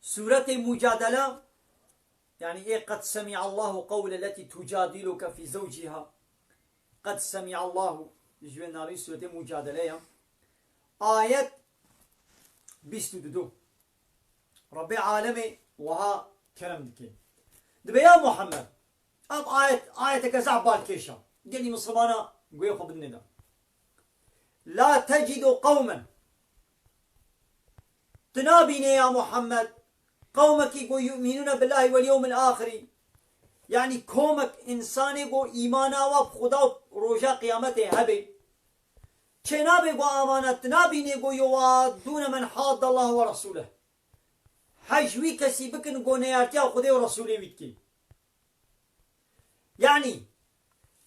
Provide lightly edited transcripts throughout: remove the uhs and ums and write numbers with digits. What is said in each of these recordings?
سورة مجادلة يعني إيه؟ قد سمع الله قول التي تجادلك في زوجها. قد سمع الله جوين سورة مجادلة آية 22 ربي عالمي وها كلام دكين دبي يا محمد أب آية كزع بالكيشة قال مسلمانا قويخو بالندى لا تجد قوما تنابين يا محمد قومك يؤمنون بالله واليوم الآخر يعني كومك إنساني قو إيمانا وبخدا روجا قيامته هبي چنابي قو آمانت نابيني قو يوادون من حاد الله ورسوله حجوي كسي بكن قو نيارتيا خده ورسوله ويتكي يعني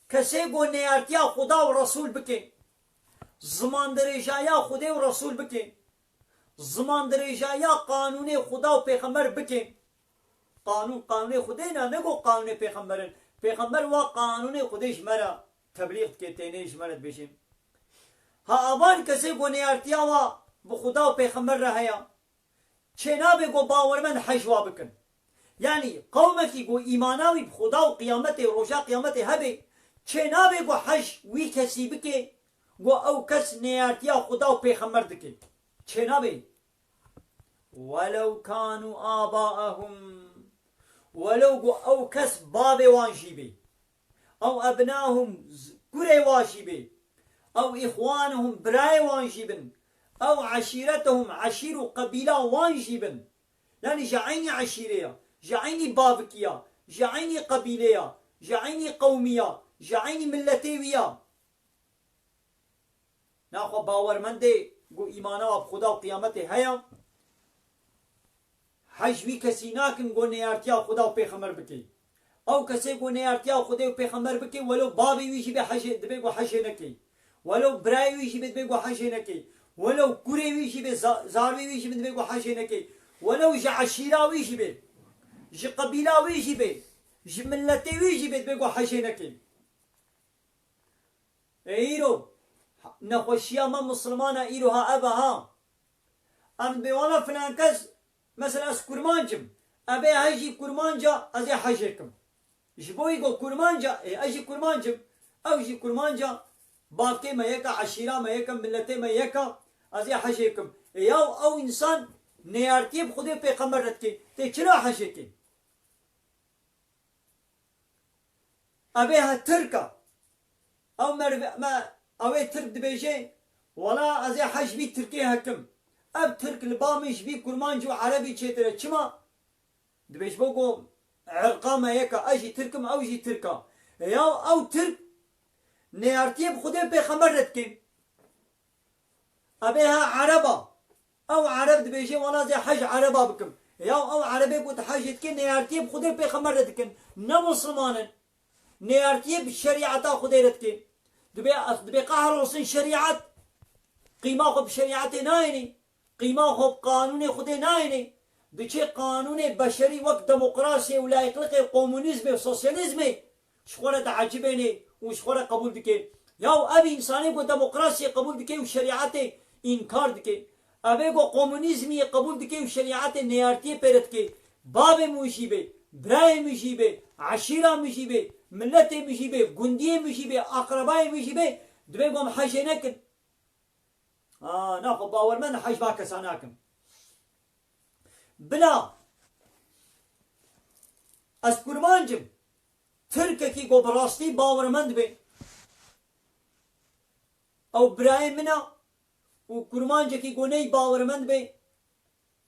كسي قو نيارتيا خدا ورسول بكن زمان درجايا خده ورسول بكن زمان درجايا قانون خدا و پیغمبر بکن قانون خدا نه نگو قانون پیغمبر و قانون خودش مرا تبلیغ که تینش مرد بشیم ها آبان کسی گونیارتیا و بخدا و پیغمبر رهیا چنا بگو باورمند حجوا بکن یعنی قومکی گو ایماناوی بخدا و قیامت روشا قیامت هبه چنا بگو حج وی کسی بکه گو او کس نیارتیا خدا و پیغمبر دکه چنا بگو ولو كانوا آباءهم ولو أو كس باب وانشيبي أو أبناهم كري واشيبي أو إخوانهم براي وانشيبن أو عشيرتهم عشير قبيلة وانشيبن يعني جعيني عشيرية جعيني بابكية جعيني قبيلية جعيني قومية جعيني ملتيوية ناخو باور من دي قو إيمانا وبخدا وقيامته هيا حجوی کسی ناکن گو نیارتیا خدا و پیغمبر بکی او کسی گو نیارتیا خدا و پیغمبر بکی ولو بابی ویشی به حج دبی گو حج نکی ولو برای ویشی به دبی گو حج نکی ولو کوری ویشی به زاروی ویشی به دبی گو حج نکی ولو ج عشیرا ویشی به ج قبیله ویشی به ج ملتی ویشی به دبی گو حج نکی ایرو نخوشیا ما مسلمان ایرو ها ابا ها ام بیوانا فلان کس مثلا از کرمانجم ابي هاجي كرمانجا ازي حاجكم جبوي يقول كرمانجا اجي كرمانجم او جي كرمانجا باقي ما يكا عشيره ما يكا ملتي ما يكا ازي حاجكم يا او انسان نيارتي بخدي پیغمبر رتكي تي چرا حاجكي ابي ها تركا او ما اوي ترك دبيجي ولا ازي حاج بي تركي حكم اب ترك لبامش بي كرمانجو عربي چتره چما دبيش بوگو عرقا ما يكا اجي تركم او جي تركا يا او ترك نيارتي بخده پیغمبر رتكي ابيها عربا او عرب دبيشي ولا زي حج عربا بكم يا او عربي قلت حاجتك نيارتي بخده پیغمبر رتكن نمسلمان نيارتي بشريعتا خده رتكي دبي قهر وصن شريعت قيمة خب شريعتي نايني قيمة خب قانون خده نايني بچه قانون بشري وقت ديمقراطية ولا يطلق كومونيزم وسوسياليزم شخورة تعجبيني وشخورة قبول دكي ياو ابي انساني قو ديمقراطية قبول دكي وشريعتي انكار دكي ابي قو كومونيزمي قبول دكي وشريعتي نيارتي بيرتكي باب مجيبه براي مجيبه عشيرة مجيبه ملتي مجيبه قندية مجيبه اقرباء مجيبه دبي قوم حاجينك ناخذ باور من حاج باكس اناكم بلا از كرمانجم ترككي قو براستي باور مند بي او براي منا و كرمانجكي قو ني باور مند بي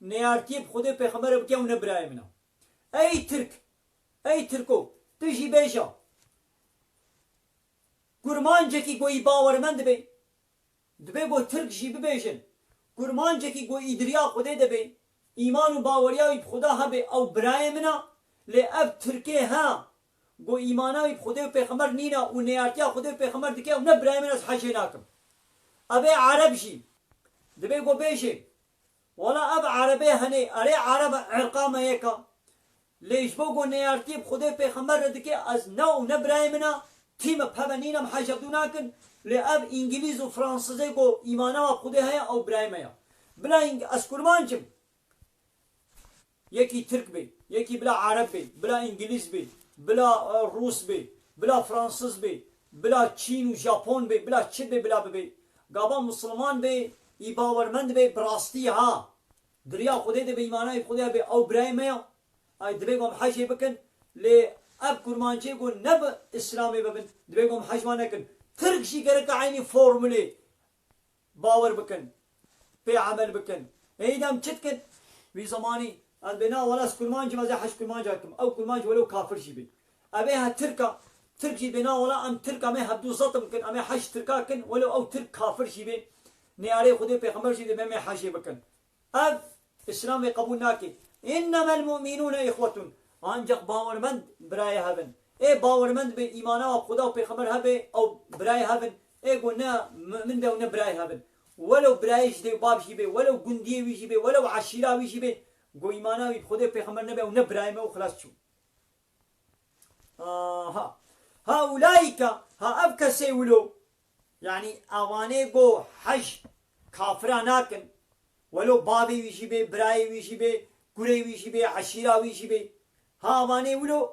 نيارتي بخده پیغمبر بكي ون براي منا اي تركو تجي بيشا كرمانجكي قو باور مند بي دبي قو ترك جي ببيشن كرمانجكي قو ادريا خده دبي ایمان و باوریای خدا هبه او برای منا لعب ترکه ها گو ایمانای خدا و پیغمبر نینا و نیارتیا خدا و پیغمبر دکه و نه برای من از حجه ناکم ابي عرب جي دبي قو بيشي ولا اب عربي هني اري عرب عرقا ما يكا ليش بوقو نيارتي بخدا پیغمبر دکه از نو نه برای منا تیم پبنینم حجه دوناکن لعب انگلیز و فرانسیزه گو ایمانا خدا هيا او برای میا بلا از کرمانجم يكي ترك بي، يكي بلا عرب بي، بلا انجليز بي، بلا روس بي، بلا فرانسيس بي، بلا چین و ژاپن بي، بلا چه بي بلا بي، قابا مسلمان بي، يباورمند بي براستي ها دريا خدي دي بإيمانه خدي بي أو برايمه أي دبيقهم حاجة بكن ل أب كرمانشي يقول نب إسلامي ببن دبيقهم حاجة ما نكن ترك شي كرك عيني فورمولي باور بكن بي عمل بكن ايدام تشتكن في زماني البناء ولا كرمانجي ما زي حش كرمانجي هكم أو كرمانجي ولو كافر شي بي أبيها تركا تركي بناء ولا أم تركا ما هبدو زط ممكن أم حش تركا كن ولو أو ترك كافر شي بي نياري خدي بيغمبر شي دي ما حاجة بكن أب إسلام قبول ناكي إنما المؤمنون إخوة أنجق باورمند براي هبن إيه باورمند بإيمانا وخدا وبيغمبر هبه أو براي هبن إيه قلنا من ده ونا براي هبن ولو برايش دي باب شي ولو قندي ويجي بي ولو عشيرة ويجي بي قو إيمانا وخدا بيغمبر نبي ونا براي ما وخلاص شو ها هؤلاء ها أبكى سيولو يعني أواني قو حج كافراناكن ولو بابي ويشي بي براي ويشي بي كوري ويشي بي عشيرة ويشي بي هاواني ولو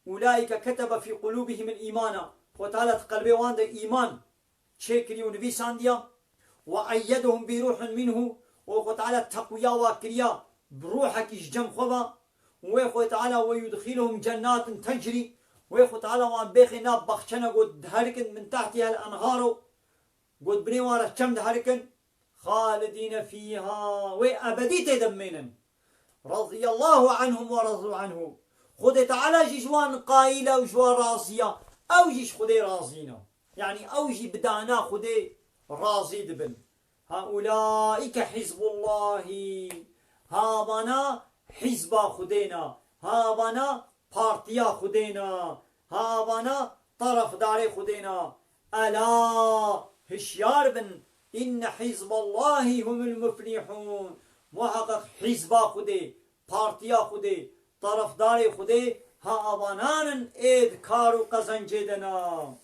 أولئك كتب في قلوبهم الإيمان وتعالى قلبي واند إيمان شكري ونبي سانديا وأيدهم بروح منه وتعالى تقويا وكريا بروحك جم خبا وتعالى ويدخلهم جنات تجري وتعالى وان بيخنا بخشنا قد هركن من تحتها الأنهار قد بنيوارة كم دهركن خالدين فيها وأبدي تدمنا رضي الله عنهم ورضوا عنه خذ تعالى جيشوان قايلة وجوان راضية أو جيش خذي راضينا يعني أو جي بدانا خذي راضي دبن هؤلاء حزب الله هابنا حزب خذينا هابنا بارتيا خذينا هابنا طرف داري خذينا ألا هشيار بن إن حزب الله هم المفلحون محقق حزب خودي پارتیا خودي طرفدار خودي ها آوانان اید کارو قزنجیدنا